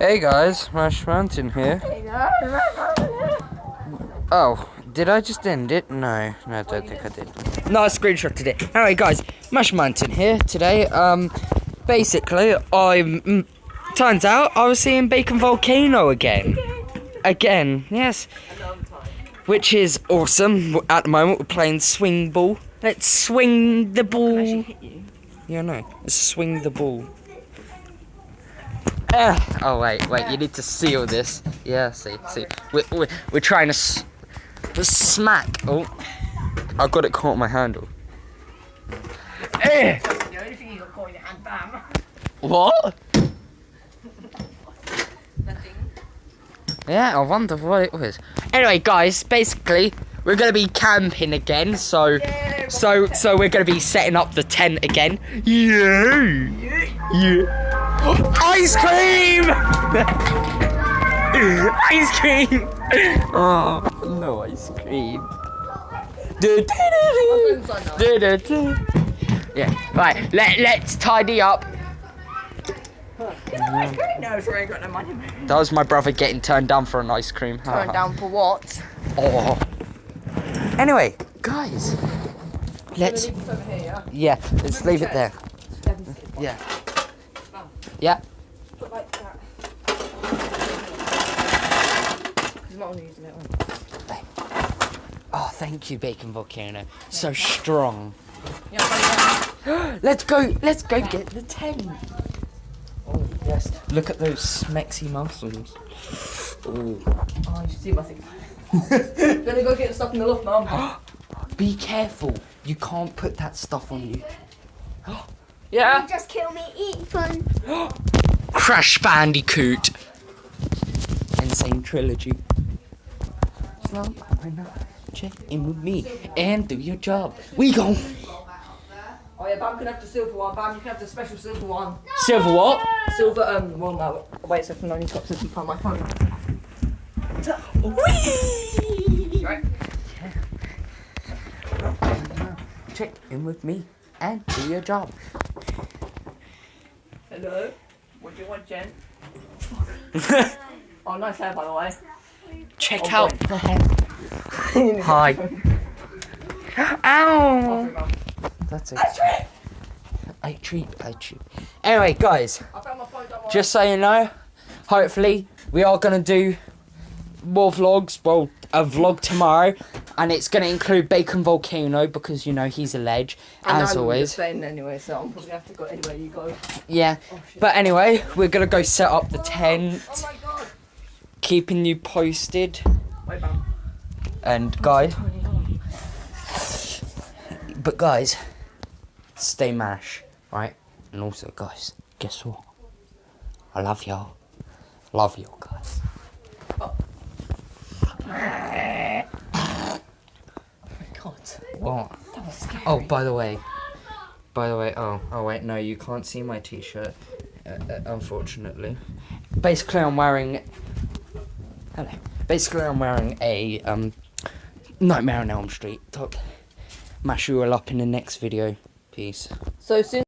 Hey guys, Mash Mountain here. Oh, did I just end it? No, I don't think I did. No, I screenshot today. Alright guys, Mash Mountain here today. Basically, turns out I was seeing Bacon Volcano again. Again, yes. Which is awesome. At the moment, we're playing swing ball. Let's swing the ball. Yeah, no. Let's swing the ball. Oh wait, you need to seal this. Yeah, see. We're trying to smack. Oh, I got it caught in my handle. The only thing you got caught in your hand, bam. What? Nothing. Yeah, I wonder what it was. Anyway, guys, basically we're gonna be camping again. So we're gonna be setting up the tent again. Yeah. Ice cream! Ice cream! Oh, no ice cream. Yeah, right, let's tidy up. No, sure, I ain't got no money. That was my brother getting turned down for an ice cream. Turned down for what? Oh. Anyway, guys, let's. Leave this over here, yeah? Yeah, let's leave it there. Yeah. Yeah. Put like that. Because not only using it. Oh, thank you, Bacon Volcano. So strong. Yeah, Let's go get the tent. Oh, yes. Look at those smexy muscles. Oh. Oh, you should see my thing. Gonna go get the stuff in the loft, Mum. Be careful. You can't put that stuff on you. Yeah? Just kill me, eat fun. Crash Bandicoot. Insane Trilogy. Well, I know. Check in with me and do your job. We go. Oh yeah, Bam can have the silver one. Bam, you can have the special silver one. Silver what? Silver, well no. Wait a second, I need to stop since you found my phone. Whee! Right. Check in with me and do your job. Hello? What do you want, Jen? Oh, nice hair, by the way. Check Oh, out the hair. Hi. Ow! That's it. I treat. Anyway, guys, I found my phone, don't worry. just so you know, hopefully we are gonna do more vlogs. Well, a vlog tomorrow, and it's gonna include Bacon Volcano because you know he's a ledge, as always. Staying anyway, so I'm probably have to go anywhere you go. Yeah, but anyway, we're gonna go set up the tent, Oh my god! keeping you posted. Wait, Bam. And guys, stay mash, right? And also, guys, guess what? I love y'all. Love y'all, guys. Oh my god. What? That was scary. Oh, by the way. Oh wait, no, you can't see my t-shirt, unfortunately. Basically, I'm wearing. Hello. Basically, I'm wearing a Nightmare on Elm Street top. Mash you all up in the next video. Peace. So soon.